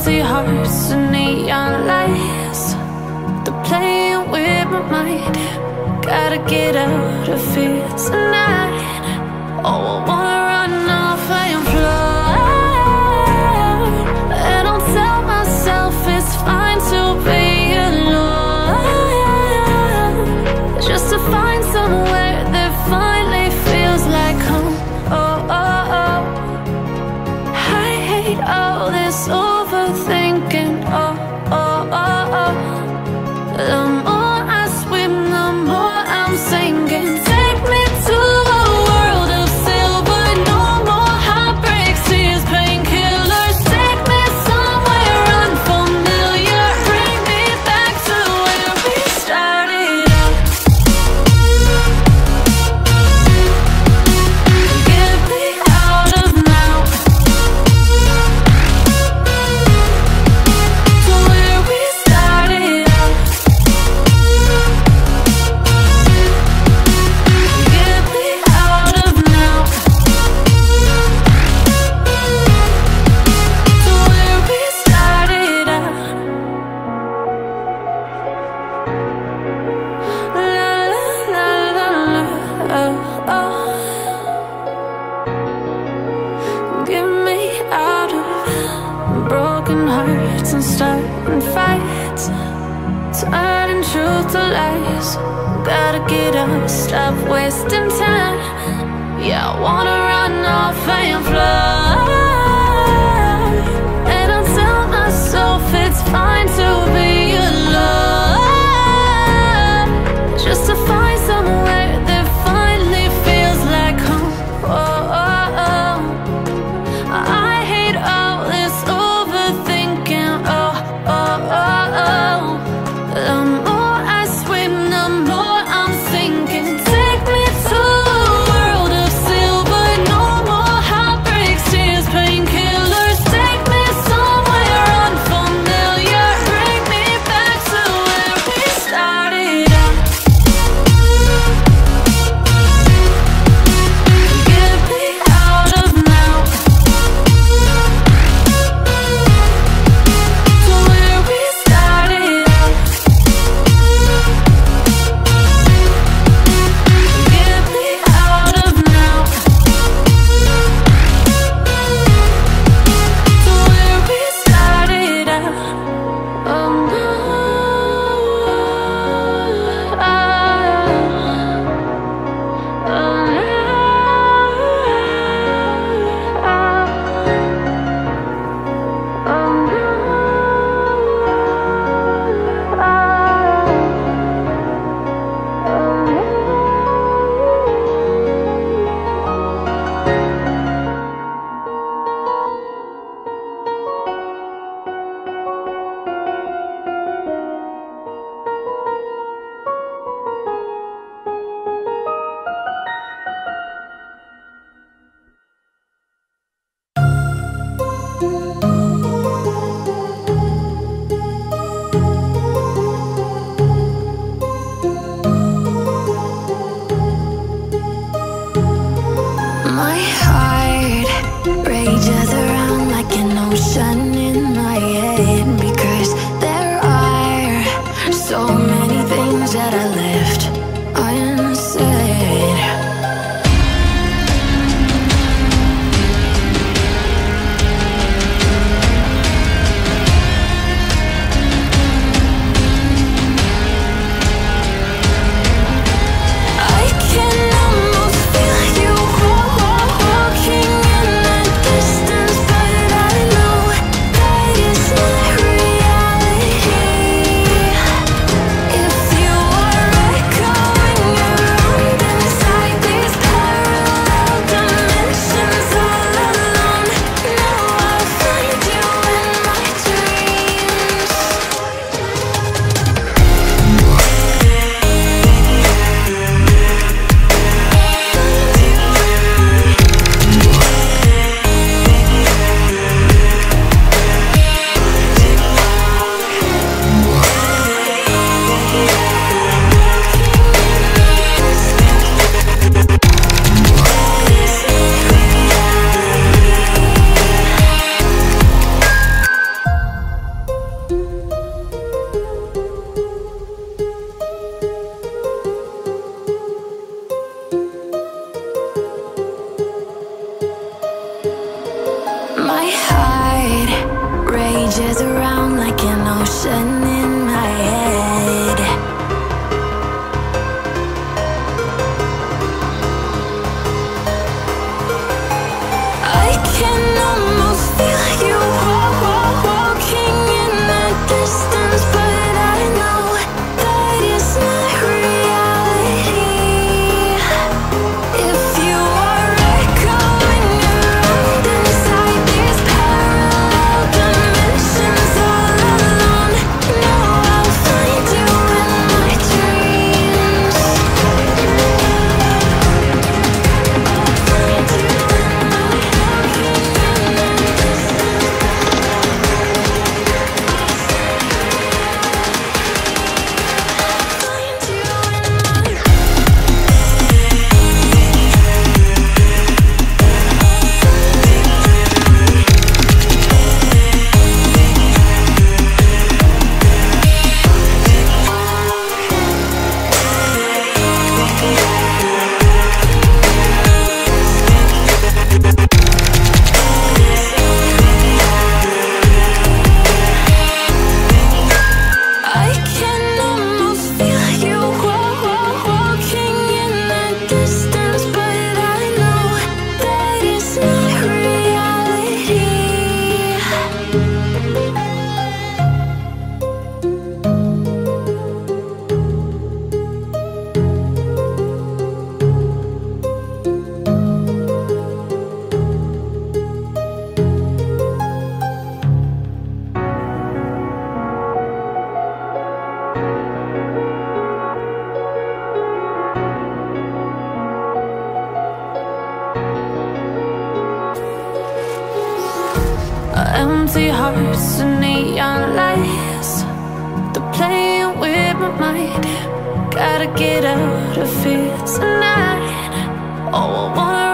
empty hearts and neon lights. They're playing with my mind. Gotta get out of here tonight. Oh, I wanna run off and fly. And I'll tell myself it's fine to be alone, just to find somewhere that finally feels like home. Oh, oh, oh. I hate all this overthinking. Oh, oh, oh, oh. The more I swim, the more I'm sinking. Take me to a world of silver. No more heartbreaks, tears, painkillers. Take me somewhere unfamiliar. Bring me back to where we started out. Get me out of now, to where we started out. Get me out of now, to where we started out. La la la la, oh, oh. Get me out of broken hearts and starting fights, turning truth to lies. Gotta get up, stop wasting time. Yeah, I wanna run off and fly. And I'll tell myself it's fine to be alone, just to find somewhere that finally feels like home. Oh, oh, oh. I hate all this overthinking. Oh, oh, oh, oh. The more I swim, the more I'm sinking. Take me to a world of silver. No more heartbreaks, distance, but I know that it's not reality. If you are echoing around inside these parallel dimensions all alone, know I'll find you in my dreams. I can almost feel you walking in the distance, but I know that it's not reality. Empty hearts and neon lights, they're playing with my mind. Gotta get out of here tonight. Oh, I wanna